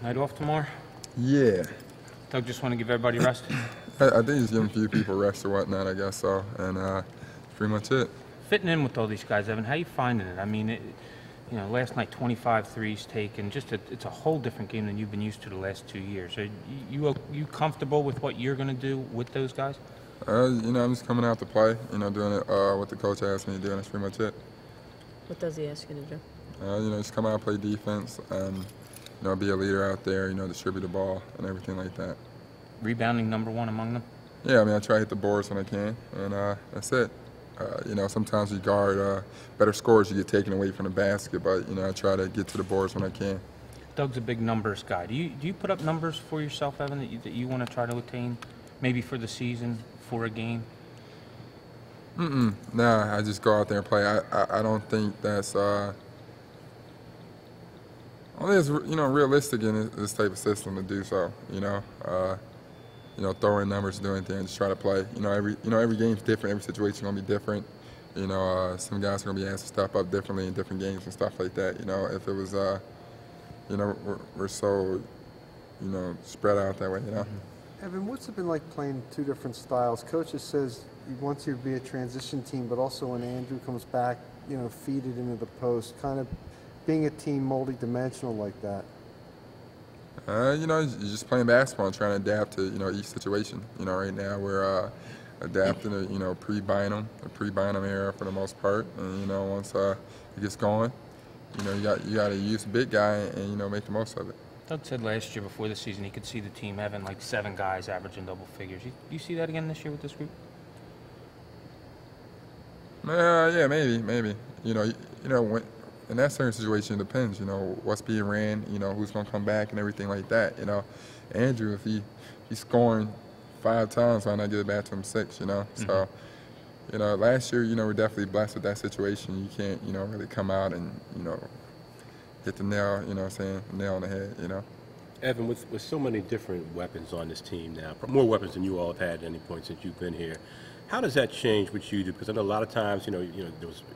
Night off tomorrow? Yeah. Doug just want to give everybody rest? I think he's giving a few people rest or whatnot, I guess so. And that's pretty much it. Fitting in with all these guys, Evan, how you finding it? I mean, last night 25 threes taken. It's a whole different game than you've been used to the last 2 years. Are you comfortable with what you're going to do with those guys? I'm just coming out to play, doing it what the coach asked me to do, and that's pretty much it. What does he ask you to do? Just come out and play defense and, be a leader out there, distribute the ball and everything like that. Rebounding #1 among them? Yeah, I try to hit the boards when I can, and that's it. Sometimes you guard better scores, you get taken away from the basket, but, I try to get to the boards when I can. Doug's a big numbers guy. Do you put up numbers for yourself, Evan, that you want to try to attain, maybe for the season, for a game? Nah, I just go out there and play. I don't think that's I don't think it's realistic in this type of system to do so. Throw in numbers, do anything, just try to play. Every game's different. Every situation's gonna be different. Some guys are gonna be asked to step up differently in different games and stuff like that. If it was, we're so, spread out that way. Evan, what's it been like playing two different styles? Coach says he wants you to be a transition team, but also when Andrew comes back, feed it into the post, kind of being a team multi-dimensional like that. You're just playing basketball and trying to adapt to, each situation. Right now we're adapting to, pre-Bynum era for the most part. And, once it gets going, you got to use a big guy and, make the most of it. Doug said last year before the season he could see the team having like 7 guys averaging double figures. You see that again this year with this group? Yeah, maybe. When in that certain situation, it depends. What's being ran. Who's gonna come back and everything like that. Andrew, if he's scoring 5 times, why not get it back to him 6? So, last year, we're definitely blessed with that situation. You can't, really come out and, hit the nail. Nail on the head. Evan, with so many different weapons on this team now, more weapons than you all have had at any point since you've been here, how does that change what you do? Because I know a lot of times,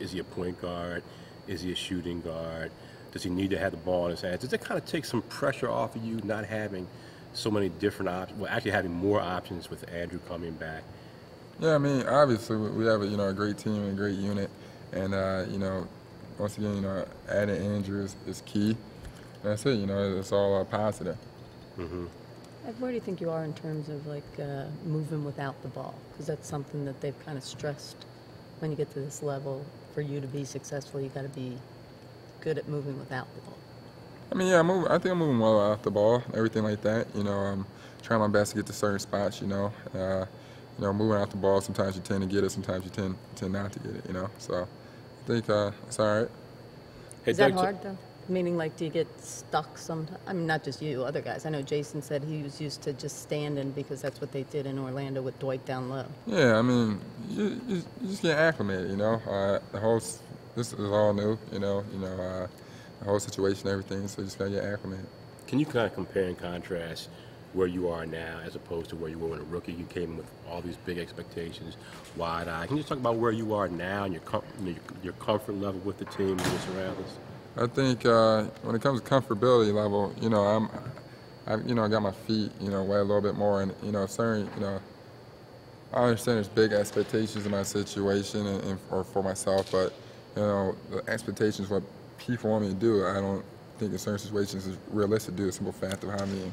is he a point guard? Is he a shooting guard? Does he need to have the ball in his hands? Does it kind of take some pressure off of you not having so many different options? Well, actually having more options with Andrew coming back. Yeah, obviously we have a great team and a great unit, and once again, adding Andrew is key. That's it. It's all positive. Where do you think you are in terms of moving without the ball? Because that's something that they've kind of stressed. When you get to this level, for you to be successful, you got to be good at moving without the ball. I think I'm moving well without the ball, everything like that. I'm trying my best to get to certain spots. Moving out the ball. Sometimes you tend to get it. Sometimes you tend not to get it. So I think it's all right. Is that hard though? Meaning, do you get stuck sometimes? Not just you, other guys. I know Jason said he was used to just standing because that's what they did in Orlando with Dwight down low. Yeah, you just get acclimated, this is all new, the whole situation, everything, so you just gotta get acclimated. Can you kind of compare and contrast where you are now as opposed to where you were when a rookie? You came in with all these big expectations, wide-eyed. Can you just talk about where you are now and your comfort level with the team and your surroundings? I think when it comes to comfortability level, I got my feet, wet a little bit more, and I understand there's big expectations in my situation or for myself, but the expectations what people want me to do, I don't think in certain situations is realistic due to the simple fact of how many,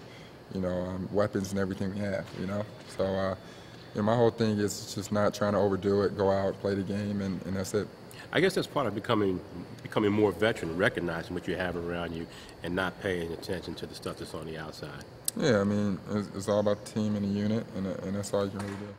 weapons and everything we have, So, my whole thing is just not trying to overdo it, go out, play the game, and that's it. I guess that's part of becoming more veteran, recognizing what you have around you and not paying attention to the stuff that's on the outside. Yeah, it's all about the team and the unit, and that's all you can really do.